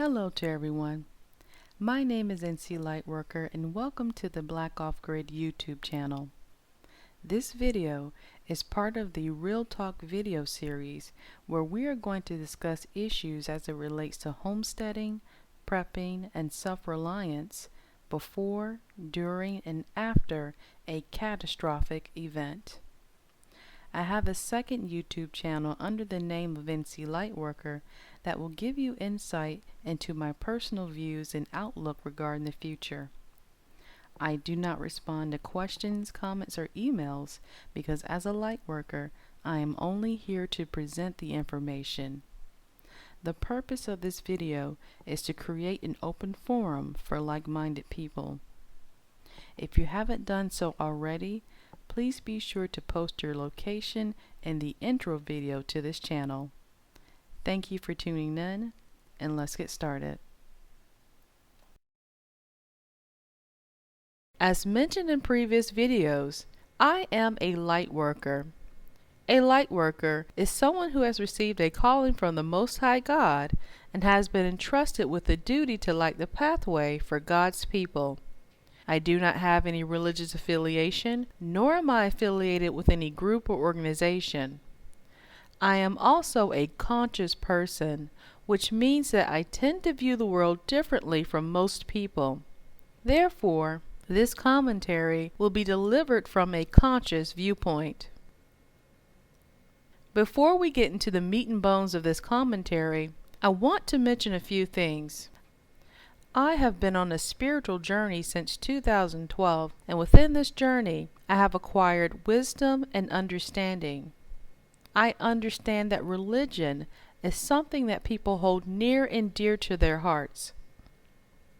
Hello to everyone. My name is NC Lightworker and welcome to the Black Off Grid YouTube channel. This video is part of the Real Talk video series where we are going to discuss issues as it relates to homesteading, prepping, and self-reliance before, during, and after a catastrophic event. I have a second YouTube channel under the name of NC Lightworker that will give you insight into my personal views and outlook regarding the future. I do not respond to questions, comments, or emails because as a lightworker, I am only here to present the information. The purpose of this video is to create an open forum for like-minded people. If you haven't done so already, please be sure to post your location in the intro video to this channel. Thank you for tuning in, and let's get started. As mentioned in previous videos, I am a light worker. A light worker is someone who has received a calling from the Most High God and has been entrusted with the duty to light the pathway for God's people. I do not have any religious affiliation, nor am I affiliated with any group or organization. I am also a conscious person, which means that I tend to view the world differently from most people. Therefore, this commentary will be delivered from a conscious viewpoint. Before we get into the meat and bones of this commentary, I want to mention a few things. I have been on a spiritual journey since 2012, and within this journey, I have acquired wisdom and understanding. I understand that religion is something that people hold near and dear to their hearts.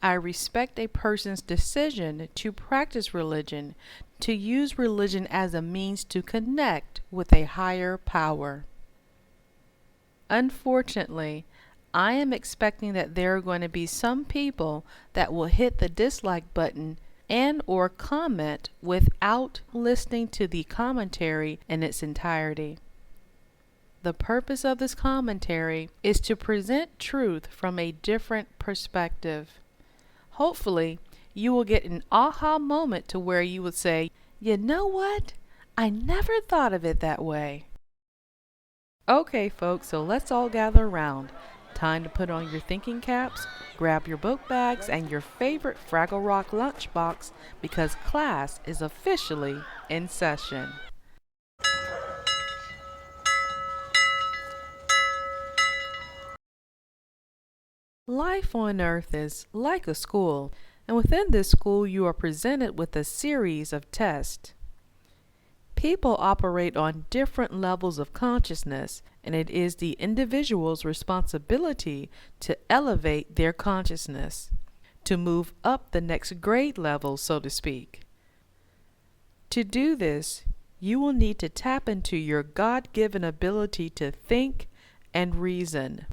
I respect a person's decision to practice religion, to use religion as a means to connect with a higher power. Unfortunately, I am expecting that there are going to be some people that will hit the dislike button and or comment without listening to the commentary in its entirety. The purpose of this commentary is to present truth from a different perspective. Hopefully, you will get an aha moment to where you would say, "You know what? I never thought of it that way." Okay, folks, so let's all gather around. Time to put on your thinking caps, grab your book bags, and your favorite Fraggle Rock lunchbox because class is officially in session. Life on Earth is like a school, and within this school you are presented with a series of tests. People operate on different levels of consciousness, and it is the individual's responsibility to elevate their consciousness, to move up the next grade level, so to speak. To do this, you will need to tap into your God-given ability to think and reason.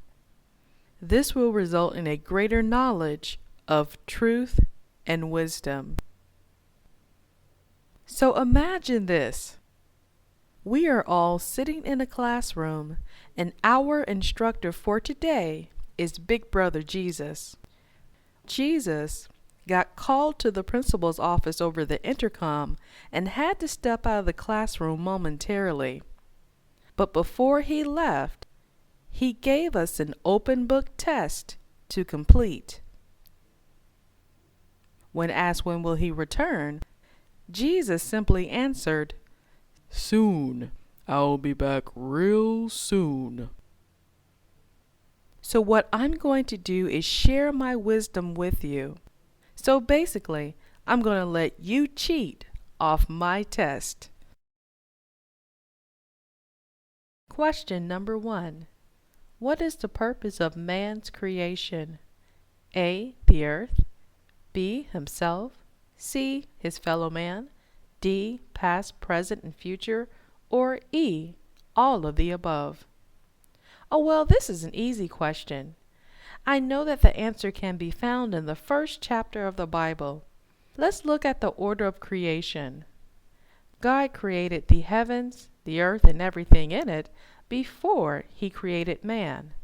This will result in a greater knowledge of truth and wisdom. So imagine this. We are all sitting in a classroom, and our instructor for today is Big Brother Jesus. Jesus got called to the principal's office over the intercom and had to step out of the classroom momentarily. But before he left, he gave us an open book test to complete. When asked when will he return, Jesus simply answered, "Soon. I'll be back real soon." So what I'm going to do is share my wisdom with you. So basically, I'm going to let you cheat off my test. Question number 1. What is the purpose of man's creation? A. The earth. B. Himself. C. His fellow man. D. Past, present, and future. Or E. All of the above. Oh, well, this is an easy question. I know that the answer can be found in the first chapter of the Bible. Let's look at the order of creation. God created the heavens, the earth, and everything in it before He created man.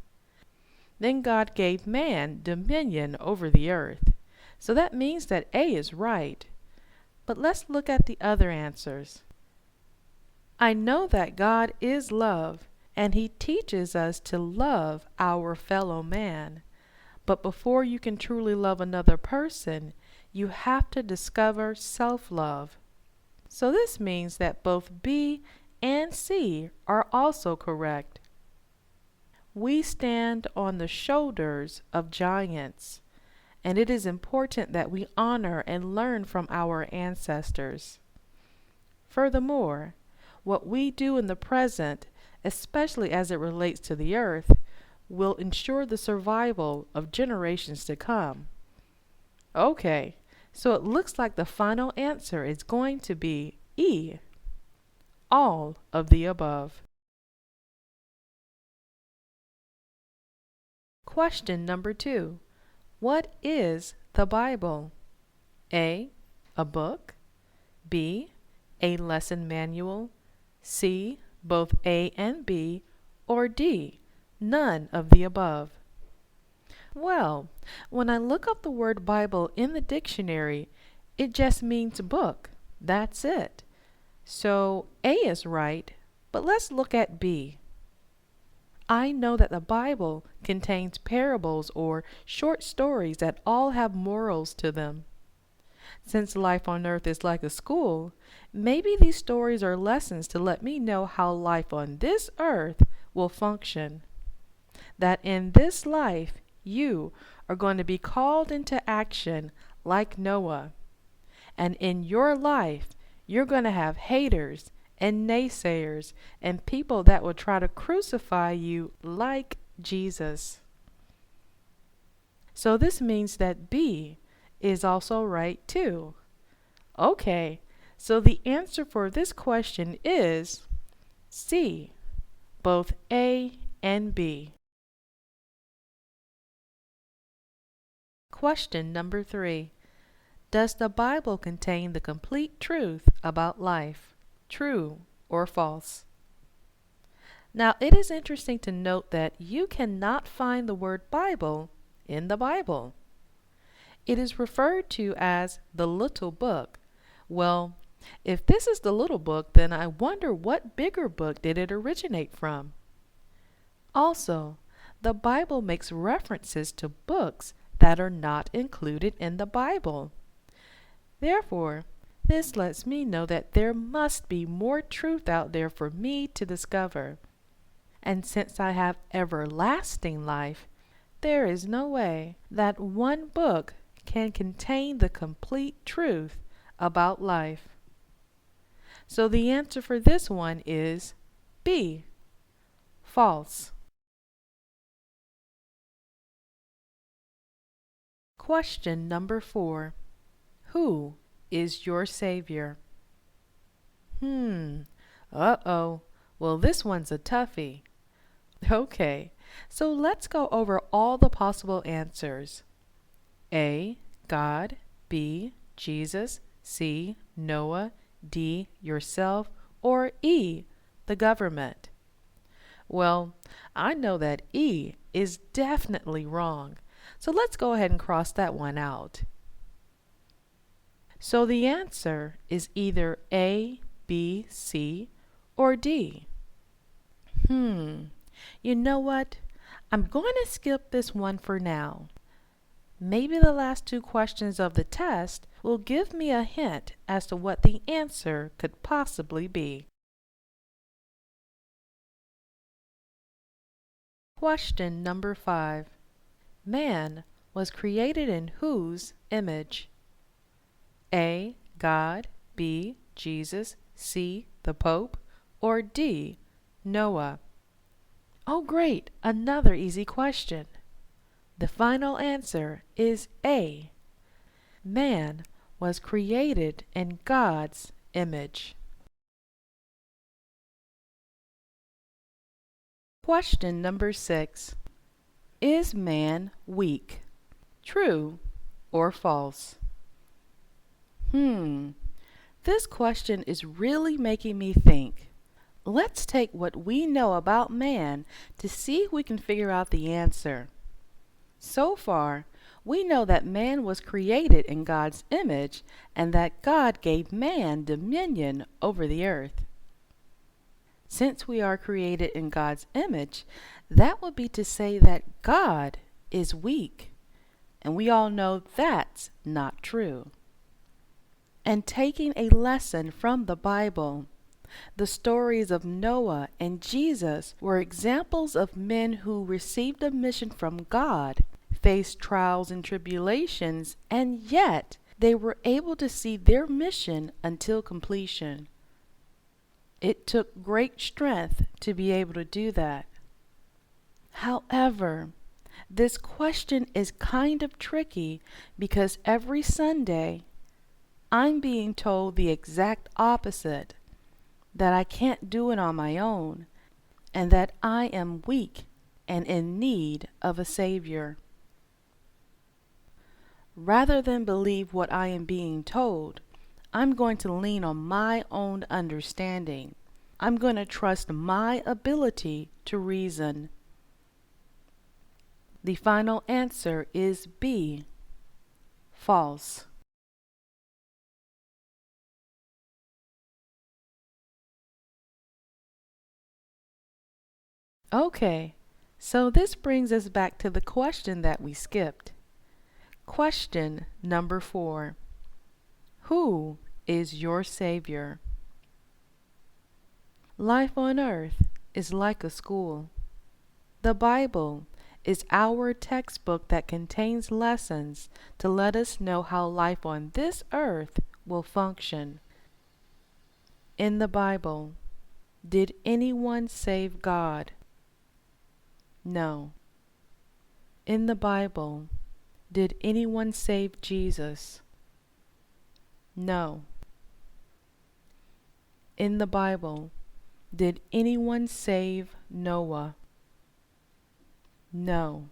Then God gave man dominion over the earth. So that means that A is right. But let's look at the other answers. I know that God is love, and He teaches us to love our fellow man. But before you can truly love another person, you have to discover self-love. So this means that both B and C are also correct. We stand on the shoulders of giants, and it is important that we honor and learn from our ancestors. Furthermore, what we do in the present, especially as it relates to the earth, will ensure the survival of generations to come. Okay, so it looks like the final answer is going to be E, all of the above. Question number 2. What is the Bible? A book. B, a lesson manual. C, both A and B. Or D, none of the above. Well, when I look up the word Bible in the dictionary, it just means book. That's it. So A is right, but let's look at B. I know that the Bible contains parables or short stories that all have morals to them. Since life on earth is like a school, maybe these stories are lessons to let me know how life on this earth will function. That in this life, you are going to be called into action like Noah. And in your life, you're going to have haters and naysayers and people that will try to crucify you like Jesus. So this means that B is also right too. Okay, so the answer for this question is C, both A and B. Question number 3. Does the Bible contain the complete truth about life? True or false? Now, it is interesting to note that you cannot find the word Bible in the Bible. It is referred to as the little book. Well, if this is the little book, then I wonder what bigger book did it originate from? Also, the Bible makes references to books that are not included in the Bible. Therefore, this lets me know that there must be more truth out there for me to discover. And since I have everlasting life, there is no way that one book can contain the complete truth about life. So the answer for this one is B, false. Question number 4. Who is your Savior? Uh-oh. Well, this one's a toughie. Okay, so let's go over all the possible answers. A, God. B, Jesus. C, Noah. D, yourself. Or E, the government. Well, I know that E is definitely wrong. So let's go ahead and cross that one out. So the answer is either A, B, C, or D. You know what? I'm going to skip this one for now. Maybe the last 2 questions of the test will give me a hint as to what the answer could possibly be. Question number 5. Man was created in whose image? A, God. B, Jesus. C, the Pope. Or D, Noah? Oh great, another easy question. The final answer is A. Man was created in God's image. Question number 6. Is man weak? True or false? This question is really making me think. Let's take what we know about man to see if we can figure out the answer. So far, we know that man was created in God's image and that God gave man dominion over the earth. Since we are created in God's image, that would be to say that God is weak, and we all know that's not true. And taking a lesson from the Bible, the stories of Noah and Jesus were examples of men who received a mission from God, faced trials and tribulations, and yet they were able to see their mission until completion. It took great strength to be able to do that. However, this question is kind of tricky because every Sunday I'm being told the exact opposite, that I can't do it on my own, and that I am weak and in need of a Savior. Rather than believe what I am being told, I'm going to lean on my own understanding. I'm going to trust my ability to reason. The final answer is B, false. Okay, so this brings us back to the question that we skipped. Question number 4. Who is your Savior? Life on earth is like a school. The Bible is our textbook that contains lessons to let us know how life on this earth will function. In the Bible, did anyone save God? No. In the Bible, did anyone save Jesus? No. In the Bible, did anyone save Noah? No.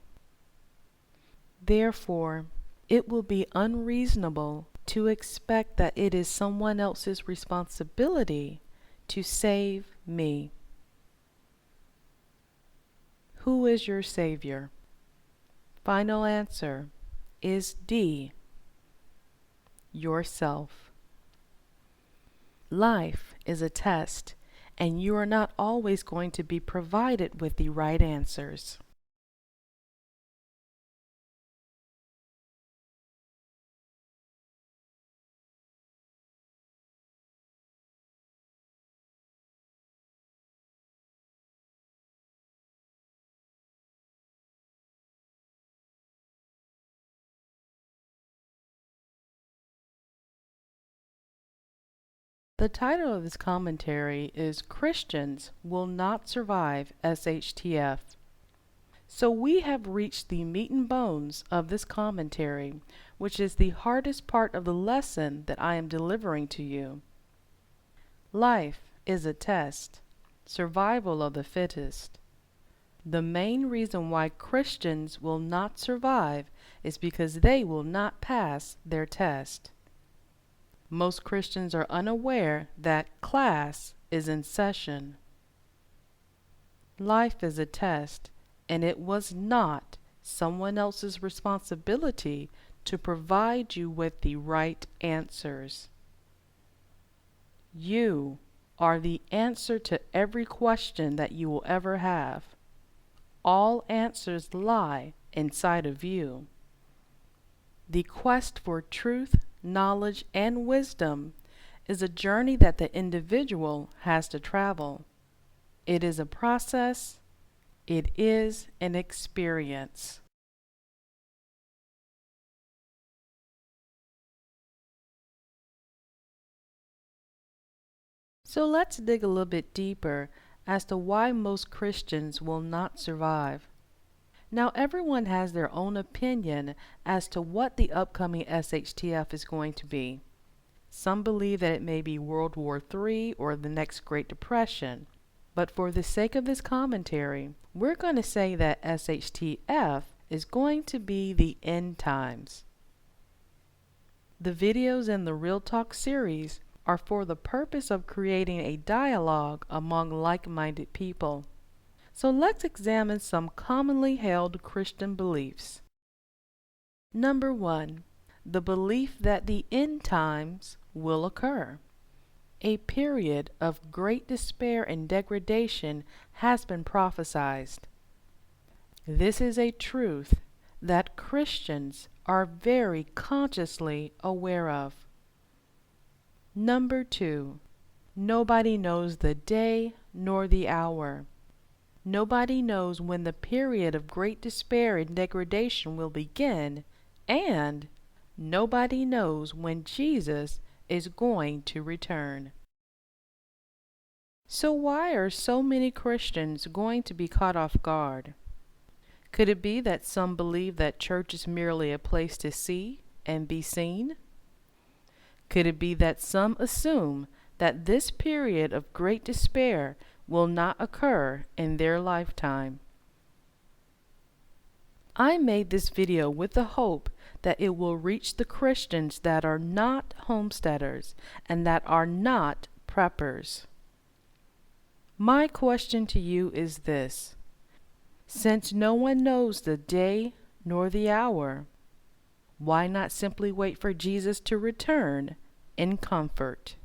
Therefore, it will be unreasonable to expect that it is someone else's responsibility to save me. Who is your Savior? Final answer is D, yourself. Life is a test, and you are not always going to be provided with the right answers. The title of this commentary is Christians Will Not Survive SHTF. So we have reached the meat and bones of this commentary, which is the hardest part of the lesson that I am delivering to you. Life is a test, survival of the fittest. The main reason why Christians will not survive is because they will not pass their test. Most Christians are unaware that class is in session. Life is a test, and it was not someone else's responsibility to provide you with the right answers. You are the answer to every question that you will ever have. All answers lie inside of you. The quest for truth, knowledge, and wisdom is a journey that the individual has to travel. It is a process. It is an experience. So let's dig a little bit deeper as to why most Christians will not survive. Now, everyone has their own opinion as to what the upcoming SHTF is going to be. Some believe that it may be World War III or the next Great Depression. But for the sake of this commentary, we're going to say that SHTF is going to be the end times. The videos in the Real Talk series are for the purpose of creating a dialogue among like-minded people. So let's examine some commonly held Christian beliefs. Number 1. The belief that the end times will occur. A period of great despair and degradation has been prophesied. This is a truth that Christians are very consciously aware of. Number 2. Nobody knows the day nor the hour. Nobody knows when the period of great despair and degradation will begin, and nobody knows when Jesus is going to return. So why are so many Christians going to be caught off guard? Could it be that some believe that church is merely a place to see and be seen? Could it be that some assume that this period of great despair will not occur in their lifetime? I made this video with the hope that it will reach the Christians that are not homesteaders and that are not preppers. My question to you is this: since no one knows the day nor the hour, why not simply wait for Jesus to return in comfort?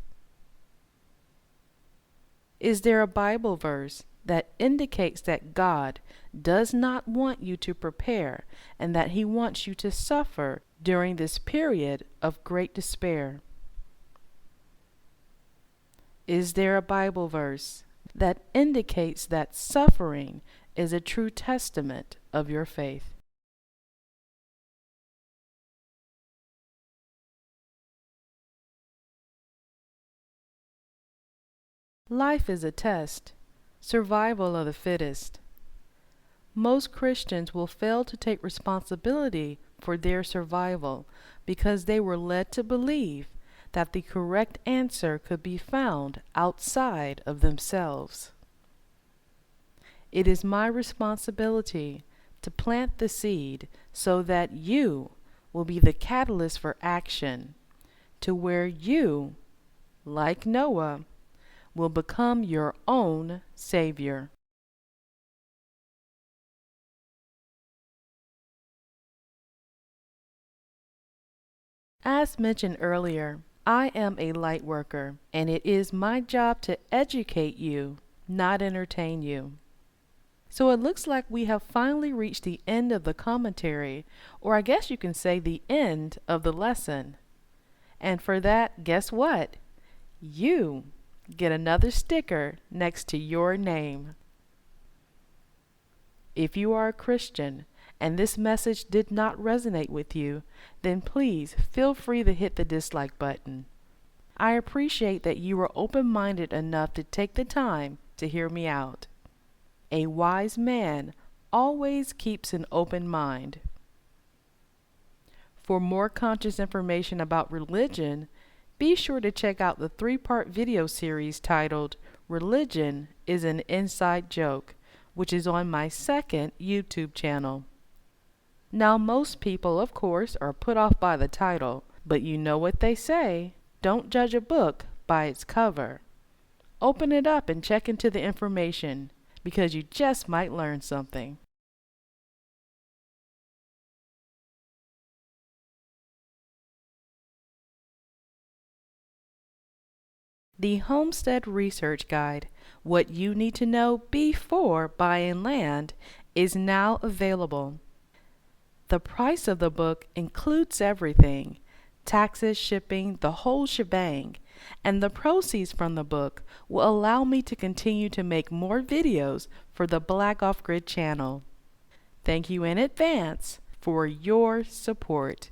Is there a Bible verse that indicates that God does not want you to prepare and that He wants you to suffer during this period of great despair? Is there a Bible verse that indicates that suffering is a true testament of your faith? Life is a test, survival of the fittest. Most Christians will fail to take responsibility for their survival because they were led to believe that the correct answer could be found outside of themselves. It is my responsibility to plant the seed so that you will be the catalyst for action, to where you, like Noah, will become your own savior. As mentioned earlier, I am a light worker, and it is my job to educate you, not entertain you. So it looks like we have finally reached the end of the commentary, or I guess you can say the end of the lesson. And for that, guess what? You get another sticker next to your name. If you are a Christian and this message did not resonate with you, then please feel free to hit the dislike button. I appreciate that you were open-minded enough to take the time to hear me out. A wise man always keeps an open mind. For more conscious information about religion, be sure to check out the 3-part video series titled Religion is an Inside Joke, which is on my second YouTube channel. Now, most people, of course, are put off by the title, but you know what they say: don't judge a book by its cover. Open it up and check into the information, because you just might learn something. The Homestead Research Guide, What You Need to Know Before Buying Land, is now available. The price of the book includes everything: taxes, shipping, the whole shebang, and the proceeds from the book will allow me to continue to make more videos for the Black Off Grid channel. Thank you in advance for your support.